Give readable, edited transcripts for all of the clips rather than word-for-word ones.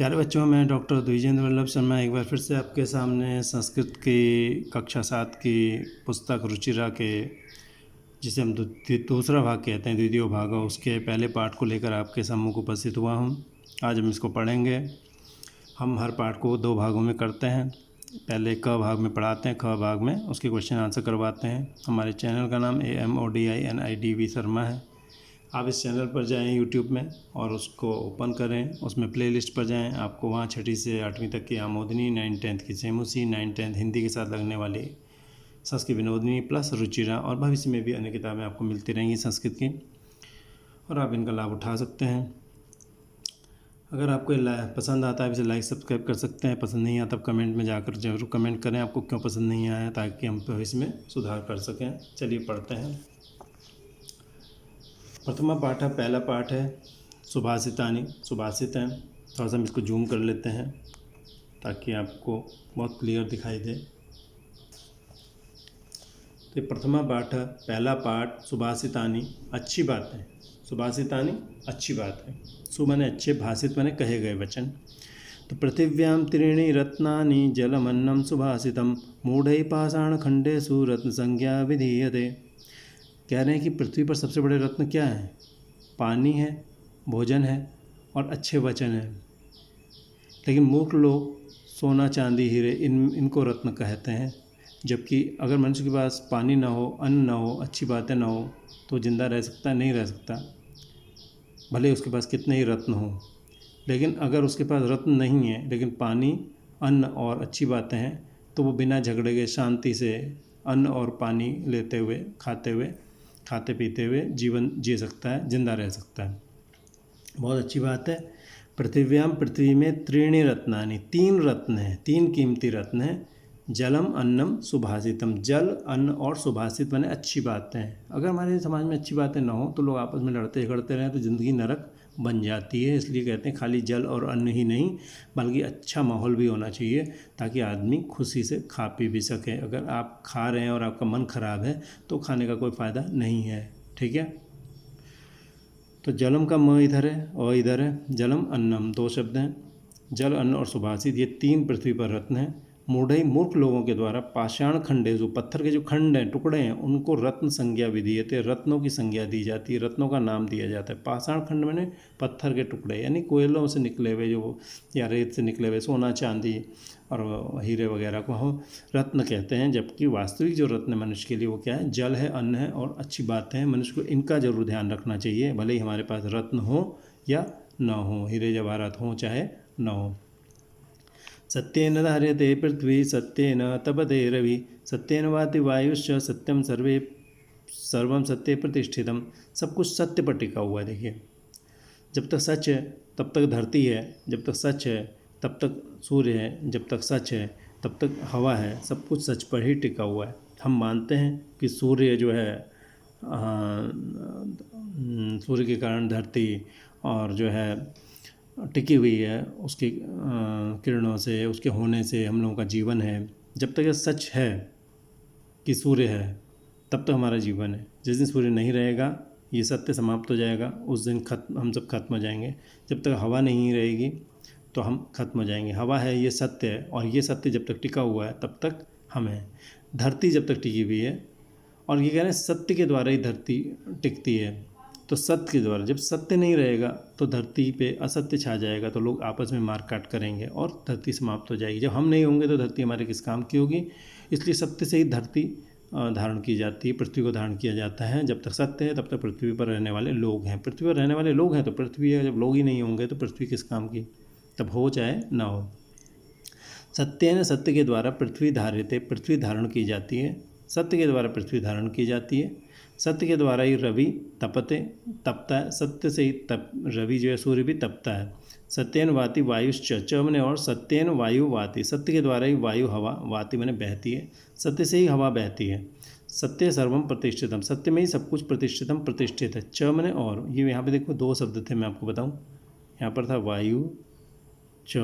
प्यारे बच्चों, मैं डॉक्टर द्विजेंद्र वल्लभ शर्मा एक बार फिर से आपके सामने संस्कृत की कक्षा 7 की पुस्तक रुचिरा के, जिसे हम दूसरा भाग कहते हैं, द्वितीय भाग, उसके पहले पाठ को लेकर आपके सम्मुख उपस्थित हुआ हूँ। आज हम इसको पढ़ेंगे। हम हर पाठ को 2 भागों में करते हैं। पहले क भाग में पढ़ाते हैं, ख भाग में उसके क्वेश्चन आंसर करवाते हैं। हमारे चैनल का नाम AMODINIDV शर्मा है। आप इस चैनल पर जाएं यूट्यूब में और उसको ओपन करें, उसमें प्लेलिस्ट पर जाएं। आपको वहाँ 6ठी से 8वीं तक की आमोदनी, 9th-10th की सेमुसी, 9th-10th हिंदी के साथ लगने वाली संस्कृत विनोदनी प्लस रुचिरा, और भविष्य में भी अन्य किताबें आपको मिलती रहेंगी संस्कृत की, और आप इनका लाभ उठा सकते हैं। अगर आपको पसंद आता है इसे लाइक सब्सक्राइब कर सकते हैं। पसंद नहीं आता तब कमेंट में जाकर जरूर कमेंट करें आपको क्यों पसंद नहीं आया, ताकि हम भविष्य में सुधार कर सकें। चलिए पढ़ते हैं। प्रथमा पाठ है, पहला पाठ है सुभाषितानि। सुभाषित हैं, थोड़ा सा हम इसको जूम कर लेते हैं ताकि आपको बहुत क्लियर दिखाई दे। तो प्रथमा पाठ है, पहला पाठ सुभाषितानि, अच्छी बात है। सुभाषितानि अच्छी बात है। सु माने अच्छे, भाषित माने कहे गए वचन। तो पृथिव्यां त्रीणि रत्नानि जलमन्नं सुभाषितम मूढ़ै पाषाणखंडेषु रत्न संज्ञा विधीयते। कह रहे हैं कि पृथ्वी पर सबसे बड़े रत्न क्या हैं? पानी है, भोजन है और अच्छे वचन हैं। लेकिन मूर्ख लोग सोना चांदी हीरे इनको रत्न कहते हैं। जबकि अगर मनुष्य के पास पानी ना हो, अन्न ना हो, अच्छी बातें ना हो, तो जिंदा रह सकता नहीं रह सकता, भले उसके पास कितने ही रत्न हो। लेकिन अगर उसके पास रत्न नहीं है लेकिन पानी, अन्न और अच्छी बातें हैं, तो वो बिना झगड़े के शांति से अन्न और पानी लेते हुए, खाते पीते हुए जीवन जी सकता है, जिंदा रह सकता है। बहुत अच्छी बात है। पृथिव्याम, पृथ्वी में त्रीणि रत्नानि, 3 रत्न हैं, 3 कीमती रत्न हैं। जलम अन्नम सुभाषितम, जल, अन्न और सुभाषित माने अच्छी बातें हैं। अगर हमारे समाज में अच्छी बातें ना हो तो लोग आपस में लड़ते झगड़ते रहें तो ज़िंदगी नरक बन जाती है। इसलिए कहते हैं खाली जल और अन्न ही नहीं बल्कि अच्छा माहौल भी होना चाहिए, ताकि आदमी खुशी से खा पी भी सके। अगर आप खा रहे हैं और आपका मन खराब है तो खाने का कोई फ़ायदा नहीं है। ठीक है। तो जलम का म इधर है और इधर है। जलम अन्नम 2 शब्द हैं। जल, अन्न और सुभाषित, ये 3 पृथ्वी पर रत्न हैं। मूढ़ई, मूर्ख लोगों के द्वारा पाषाण खंडे, जो पत्थर के जो खंड हैं, टुकड़े हैं, उनको रत्न संज्ञा विधीयते, रत्नों की संज्ञा दी जाती है, रत्नों का नाम दिया जाता है। पाषाण खंड मैंने पत्थर के टुकड़े, यानी कोयलों से निकले हुए जो, या रेत से निकले हुए, सोना चांदी और हीरे वगैरह को हम रत्न कहते हैं। जबकि वास्तविक जो रत्न मनुष्य के लिए वो क्या है? जल है, अन्न है और अच्छी बातें हैं। मनुष्य को इनका जरूर ध्यान रखना चाहिए, भले ही हमारे पास रत्न हो या न हो, हीरे जवाहरात हो चाहे न हो। सत्येन धार्यते पृथ्वी, सत्येन तपते रवि, सत्येन वाति वायुश्च, सत्यम सर्वम सत्य प्रतिष्ठितम। सब कुछ सत्य पर टिका हुआ है। देखिए, जब तक सच है तब तक धरती है, जब तक सच है तब तक सूर्य है, जब तक सच है तब तक हवा है। सब कुछ सच पर ही टिका हुआ है। हम मानते हैं कि सूर्य जो है, सूर्य के कारण धरती और जो है टिकी हुई है, उसकी किरणों से, उसके होने से हम लोगों का जीवन है। जब तक ये सच है कि सूर्य है तब तक हमारा जीवन है। जिस दिन सूर्य नहीं रहेगा, ये सत्य समाप्त हो जाएगा, उस दिन हम सब खत्म हो जाएंगे। जब तक हवा नहीं रहेगी तो हम खत्म हो जाएंगे। हवा है, ये सत्य है, और ये सत्य जब तक टिका हुआ है तब तक हम हैं। धरती जब तक टिकी हुई है, और ये कह रहे हैं सत्य के द्वारा ही धरती टिकती है। तो सत्य के द्वारा, जब सत्य नहीं रहेगा तो धरती पे असत्य छा जाएगा, तो लोग आपस में मार काट करेंगे और धरती समाप्त हो जाएगी। जब हम नहीं होंगे तो धरती हमारे किस काम की होगी? इसलिए सत्य से ही धरती धारण की जाती है, पृथ्वी को धारण किया जाता है। जब तक सत्य है तब तक पृथ्वी पर रहने वाले लोग हैं। पृथ्वी पर रहने वाले लोग हैं तो पृथ्वी है। जब लोग ही नहीं होंगे तो पृथ्वी किस काम की? तब हो चाहे ना हो। सत्येन, सत्य के द्वारा पृथ्वी धार्यते, पृथ्वी धारण की जाती है। सत्य के द्वारा पृथ्वी धारण की जाती है। सत्य के द्वारा ही रवि तपते, तपता है। सत्य से ही रवि जो है, सूर्य भी तपता है। सत्येन वाति वायुश्च, च मैंने और, सत्येन वायु वाति, सत्य के द्वारा ही वायु, हवा, वाति मैंने बहती है। सत्य से ही हवा बहती है। सत्य सर्वम प्रतिष्ठितम, सत्य में ही सब कुछ प्रतिष्ठितम प्रतिष्ठित है। च मैंने और, ये यहाँ पे देखो 2 शब्द थे, मैं आपको बताऊँ। यहाँ पर था वायु च,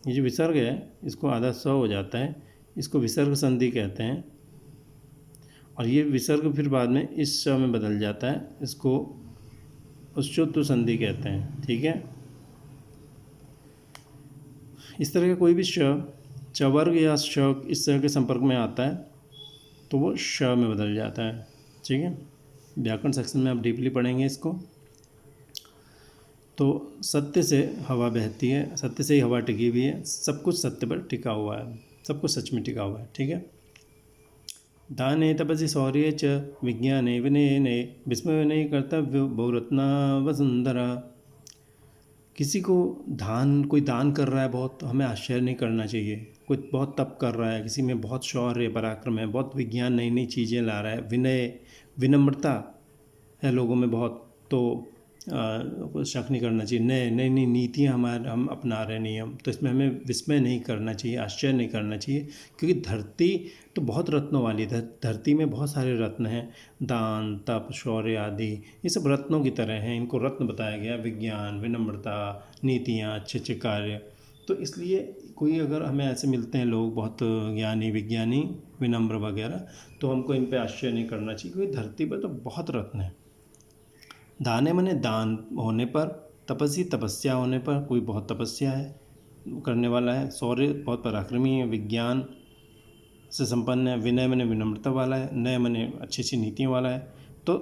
ये जो विसर्ग है इसको आधा स हो जाता है, इसको विसर्ग संधि कहते हैं। और ये विसर्ग फिर बाद में इस स में बदल जाता है, इसको उच्चोत्तर संधि कहते हैं। ठीक है। इस तरह का कोई भी श चवर्ग या श इस तरह के संपर्क में आता है तो वो श में बदल जाता है। ठीक है, व्याकरण सेक्शन में आप डीपली पढ़ेंगे इसको। तो सत्य से हवा बहती है, सत्य से ही हवा टिकी हुई है, सब कुछ सत्य पर टिका हुआ है, सब कुछ सच में टिका हुआ है। ठीक है, दाने तपसि शौर्ये च विज्ञाने विनयने विस्मय नहीं कर्तव्य बहुरत्ना वसुंधरा। किसी को कोई दान कर रहा है बहुत, तो हमें आश्चर्य नहीं करना चाहिए। कोई बहुत तप कर रहा है, किसी में बहुत शौर्य पराक्रम है, बहुत विज्ञान नई नई चीज़ें ला रहा है, विनय विनम्रता है लोगों में बहुत, तो कोई शक नहीं करना चाहिए। नई नई नई नीतियाँ हम अपना रहे नियम, तो इसमें हमें विस्मय नहीं करना चाहिए, आश्चर्य नहीं करना चाहिए। क्योंकि धरती तो बहुत रत्नों वाली है, धरती में बहुत सारे रत्न हैं, दान तप शौर्य आदि, ये सब रत्नों की तरह हैं। इनको रत्न बताया गया, विज्ञान विनम्रता नीतियाँ अच्छे अच्छे कार्य। तो इसलिए कोई अगर हमें ऐसे मिलते हैं लोग बहुत ज्ञानी विज्ञानी विनम्र वगैरह, तो हमको इन पर आश्चर्य नहीं करना चाहिए, क्योंकि धरती पर तो बहुत रत्न है। दाने मने दान होने पर, तपस्वी तपस्या होने पर, कोई बहुत तपस्या है करने वाला है, शौर्य बहुत पराक्रमी है, विज्ञान से संपन्न है, विनय मने विनम्रता वाला है, नय मने अच्छी अच्छी नीतियों वाला है। तो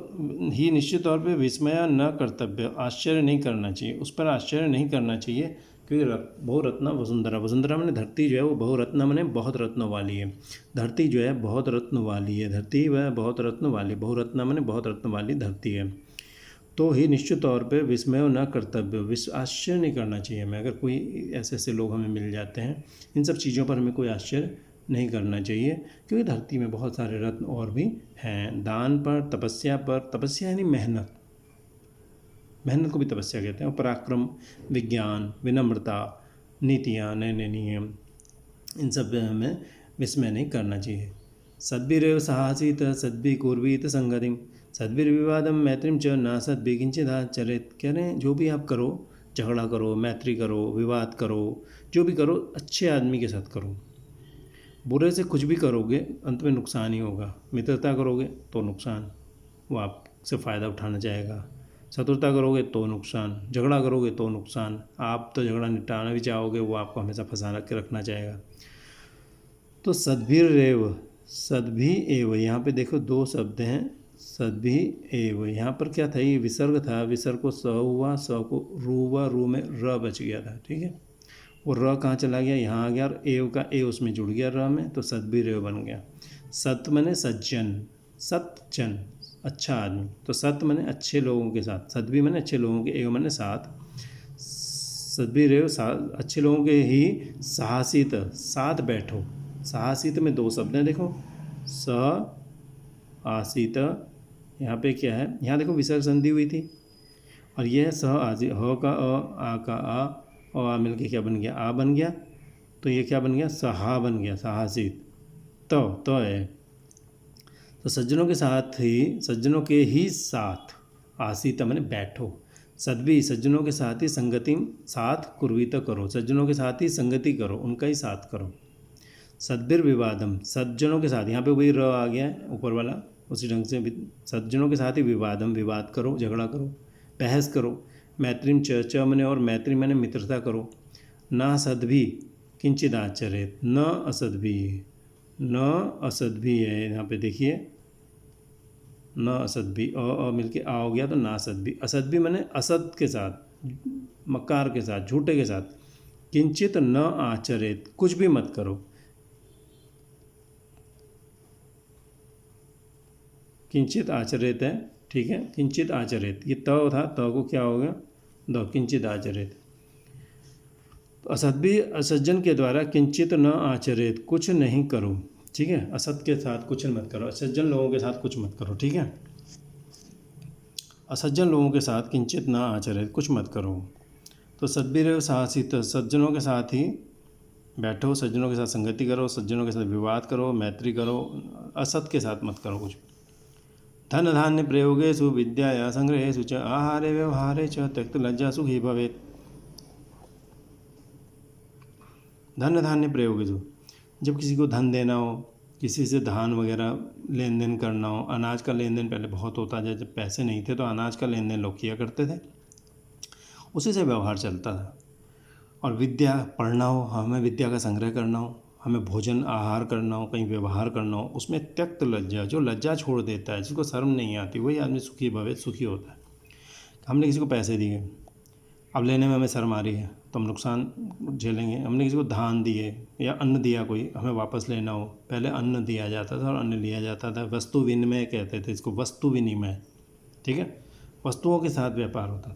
ही निश्चित तौर पे विस्मय न कर्तव्य, आश्चर्य नहीं करना चाहिए, उस पर आश्चर्य नहीं करना चाहिए। क्योंकि बहुरत्ना वसुंधरा, वसुंधरा मैंने धरती जो है वो बहुरत्ना मैंने बहुत रत्नों वाली है। धरती जो है बहुत रत्न वाली है, धरती वह बहुत रत्न वाली, बहुरत्ना मैंने बहुत रत्न वाली धरती है। तो ही निश्चित तौर पे विस्मय न कर्तव्य, आश्चर्य नहीं करना चाहिए हमें। अगर कोई ऐसे ऐसे लोग हमें मिल जाते हैं, इन सब चीज़ों पर हमें कोई आश्चर्य नहीं करना चाहिए, क्योंकि धरती में बहुत सारे रत्न और भी हैं। दान पर, तपस्या पर, तपस्या यानी मेहनत, मेहनत को भी तपस्या कहते हैं। और पराक्रम, विज्ञान, विनम्रता, नीतियाँ, नए नए नियम, इन सब में हमें विस्मय नहीं करना चाहिए। सद्भिरेव साहसीत सद्भि कुर्वीत संगतिम सद्भिर्विवादम मैत्रीम च न सद्भि किंचिदाचरेत। कह रहे हैं जो भी आप करो, झगड़ा करो, मैत्री करो, विवाद करो, जो भी करो अच्छे आदमी के साथ करो। बुरे से कुछ भी करोगे अंत में नुकसान ही होगा। मित्रता करोगे तो नुकसान, वो आपसे फ़ायदा उठाना चाहेगा। शत्रुता करोगे तो नुकसान, झगड़ा करोगे तो नुकसान। आप तो झगड़ा निपटाना भी चाहोगे, वो आपको हमेशा फंसा के रखना चाहेगा। तो सद्भिरेव, सद्भि एव, यहाँ पे देखो दो शब्द हैं, सद्भि एव। यहाँ पर क्या था, ये विसर्ग था, विसर्ग को स हुआ, स को रू हुआ, रू में र बच गया था। ठीक है, वो र कहाँ चला गया, यहाँ आ गया, और एव का ए उसमें जुड़ गया र में, तो सद्भिरेव बन गया। सत मने सज्जन, सतजन अच्छा आदमी, तो सत मने अच्छे लोगों के साथ, सद्भि मने अच्छे लोगों के, एव मने साथ। सद्भिरेव अच्छे लोगों के ही साहसित, साथ बैठो। साहसित में दो शब्द हैं, देखो स आसित, यहाँ पे क्या है, यहाँ देखो विसर्ग संधि हुई थी, और यह है सह आसित, ह का आ का आ, और आ मिल के क्या बन गया, आ बन गया। तो ये क्या बन गया, सहा बन गया, साहसित। तो है, तो सज्जनों के साथ ही, सज्जनों के ही साथ, आसित मैंने बैठो। सद्भि सज्जनों के साथ ही, संगति साथ कुर्वीत करो, सज्जनों के साथ ही संगति करो, उनका ही साथ करो। सद्भिर्विवादम सज्जनों के साथ, यहाँ पे वही र आ गया है ऊपर वाला, उसी ढंग से सज्जनों के साथ ही विवादम, विवाद करो, झगड़ा करो, बहस करो। मैत्रीम च मने, और मैत्री मैंने मित्रता करो। न सद्भि किंचित आचरेत, न असद्भि, न असद्भि है यहाँ पे देखिए, न असद्भि, अ मिलके आ हो गया, तो ना असद्भि। असद्भि मैंने असद के साथ, मकार के साथ, झूठे के साथ। किंचित न आचरेत, कुछ भी मत करो। किंचित आचरित है, ठीक है, किंचित आचरित, ये त था, त को क्या हो गया, द, किंचित आचरित। तो असद्भि असज्जन के द्वारा किंचित न आचरित, कुछ नहीं करो। ठीक है, असत के साथ कुछ मत करो, असज्जन लोगों के साथ कुछ मत करो। ठीक है, असज्जन लोगों के साथ किंचित न आचरित, कुछ मत करो। तो सद्भिरेव साहसित, सज्जनों के साथ ही बैठो, सज्जनों के साथ संगति करो, सज्जनों के साथ विवाद करो, मैत्री करो, असत के साथ मत करो कुछ। धन धान्य प्रयोगेषु विद्याया संग्रहेषु च आहारे व्यवहारे च त्यक्त लज्जा सुखी भवेत्। धन धान्य प्रयोगेषु, जब किसी को धन देना हो, किसी से धान वगैरह लेन देन करना हो, अनाज का लेन देन पहले बहुत होता था, जब पैसे नहीं थे तो अनाज का लेन देन लोग किया करते थे, उसी से व्यवहार चलता था। और विद्या पढ़ना हो, हमें विद्या का संग्रह करना हो, हमें भोजन आहार करना हो, कहीं व्यवहार करना हो, उसमें त्यक्त लज्जा, जो लज्जा छोड़ देता है, जिसको शर्म नहीं आती, वही आदमी सुखी भवे सुखी होता है। हमने किसी को पैसे दिए, अब लेने में हमें शर्म आ रही है तो हम नुकसान झेलेंगे। हमने किसी को धान दिए या अन्न दिया, कोई हमें वापस लेना हो, पहले अन्न दिया जाता था और अन्न लिया जाता था, वस्तु विनिमय कहते थे इसको, वस्तु विनिमय, ठीक है, वस्तुओं के साथ व्यापार होता।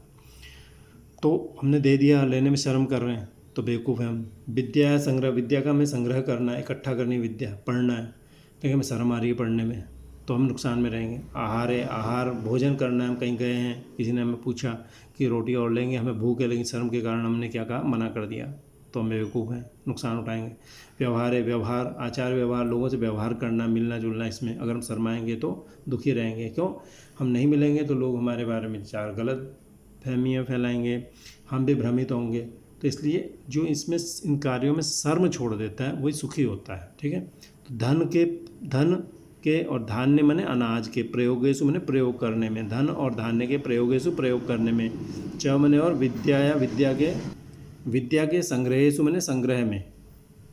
तो हमने दे दिया, लेने में शर्म कर रहे हैं तो बेवकूफ़ है हम। विद्या संग्रह, विद्या का हमें संग्रह करना है, इकट्ठा करनी विद्या, पढ़ना है, लेकिन हमें शर्म आ रही है पढ़ने में तो हम नुकसान में रहेंगे। आहार है, आहार भोजन करना है, हम कहीं गए हैं, किसी ने हमें पूछा कि रोटी और लेंगे, हमें भूख है, लेकिन शर्म के कारण हमने क्या कहा, मना कर दिया, तो हम बेवकूफ़ हैं, नुकसान उठाएंगे। व्यवहार है, व्यवहार आचार व्यवहार, लोगों से व्यवहार करना, मिलना जुलना, इसमें अगर हम शर्माएंगे तो दुखी रहेंगे। क्यों? हम नहीं मिलेंगे तो लोग हमारे बारे में चार गलत फहमियाँ फैलाएंगे, हम भी भ्रमित होंगे। तो इसलिए जो इसमें इन कार्यों में शर्म छोड़ देता है वही सुखी होता है, ठीक है। तो धन के और धान्य माने अनाज के, प्रयोगेशु माने प्रयोग करने में, धन और धान्य के प्रयोगेशु प्रयोग करने में, च माने और विद्या या विद्या के संग्रहेशु माने संग्रह में,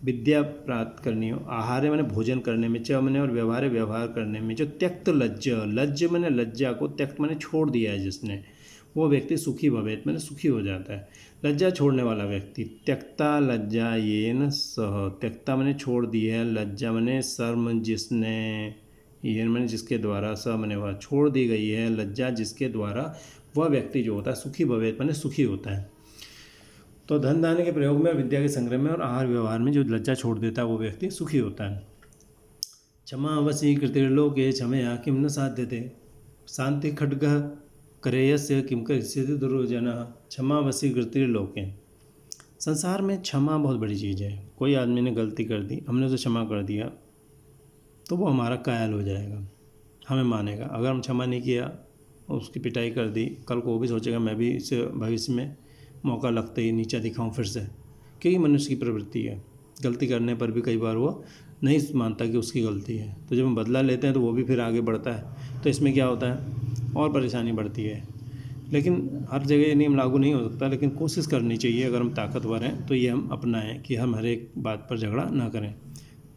विद्या प्राप्त करनी हो, आहार माने भोजन करने में, च माने और व्यवहार करने में, जो त्यक्त लज्ज माने लज्जा को, त्यक्त माने छोड़ दिया है जिसने, वो व्यक्ति सुखी भवेत माने सुखी हो जाता है। लज्जा छोड़ने वाला व्यक्ति, त्यक्ता लज्जा येन सह, त्यक्ता माने छोड़ दी है, लज्जा माने शर्म जिसने, येन माने जिसके द्वारा, स माने वह, छोड़ दी गई है लज्जा जिसके द्वारा, वह व्यक्ति जो होता है सुखी भवेत माने सुखी होता है। तो धन धान्य के प्रयोग में, विद्या के संग्रह में और आहार व्यवहार में जो लज्जा छोड़ देता है वो व्यक्ति सुखी होता है। क्षमा वशी कृतिर्लोके क्षमया किम न साध्यते, शांति खड्गः करेयस्य किम करिष्यति दुर्जनः, क्षमा वशी कृतिर्लोके। संसार में क्षमा बहुत बड़ी चीज़ है। कोई आदमी ने गलती कर दी, हमने उसे क्षमा कर दिया तो वो हमारा कायल हो जाएगा, हमें मानेगा। अगर हम क्षमा नहीं किया, उसकी पिटाई कर दी, कल को वो भी सोचेगा मैं भी इसे भविष्य में मौका लगते ही नीचा दिखाऊं फिर से, क्योंकि मनुष्य की प्रवृत्ति है। गलती करने पर भी कई बार वो नहीं मानता कि उसकी गलती है, तो जब हम बदला लेते हैं तो वो भी फिर आगे बढ़ता है। तो इसमें क्या होता है, और परेशानी बढ़ती है। लेकिन हर जगह ये नियम लागू नहीं हो सकता, लेकिन कोशिश करनी चाहिए, अगर हम ताकतवर हैं तो ये हम अपनाएं कि हम हर एक बात पर झगड़ा ना करें।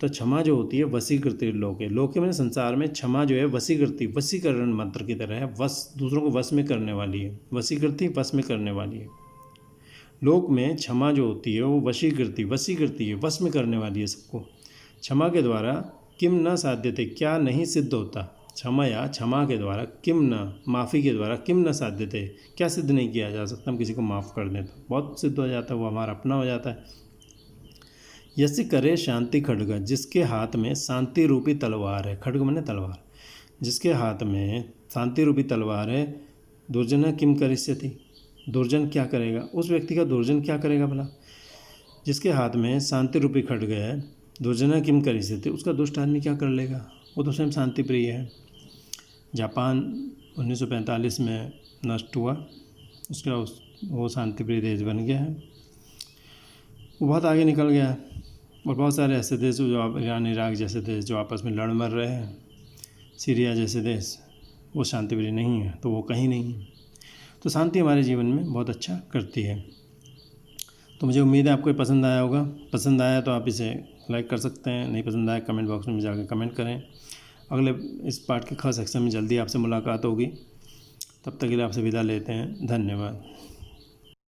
तो क्षमा जो होती है वशीकृति लोके, लोके मैंने संसार में, क्षमा जो है वशीकृति, वशीकरण मंत्र की तरह है, वश, दूसरों को वश में करने वाली है, वशीकृति वश में करने वाली है। लोक में क्षमा जो होती है वो वशीकृति है, वश में करने वाली है सबको। क्षमा के द्वारा किम न साध्यते, क्या नहीं सिद्ध होता, क्षमा या क्षमा के द्वारा, किम न माफ़ी के द्वारा, किम न साध्यते, क्या सिद्ध नहीं किया जा सकता। हम किसी को माफ़ कर दें तो बहुत सिद्ध हो जाता है, वो हमारा अपना हो जाता है। यस्य करे शांति खड्ग, जिसके हाथ में शांति रूपी तलवार है, खड्ग माने तलवार, जिसके हाथ में शांति रूपी तलवार है, दुर्जन किम करिष्यति, दुर्जन क्या करेगा, उस व्यक्ति का दुर्जन क्या करेगा भला, जिसके हाथ में शांति रूपी खड्ग है, दुर्जन किम करिष्यति, उसका दुष्ट आदमी क्या कर लेगा, वो तो स्वयं शांति प्रिय है। जापान 1945 में नष्ट हुआ, उसका वो शांति प्रिय देश बन गया है, वो बहुत आगे निकल गया है। और बहुत सारे ऐसे देश जो ईरान इराक जैसे देश जो आपस में लड़ मर रहे हैं, सीरिया जैसे देश, वो शांति प्रिय नहीं है, तो वो कहीं नहीं है। तो शांति हमारे जीवन में बहुत अच्छा करती है। तो मुझे उम्मीद है आपको ये पसंद आया होगा। पसंद आया तो आप इसे लाइक कर सकते हैं, नहीं पसंद आया कमेंट बॉक्स में जाकर कमेंट करें। अगले इस पार्ट के ख सेक्शन में जल्दी आपसे मुलाकात होगी, तब तक के लिए आपसे विदा लेते हैं। धन्यवाद।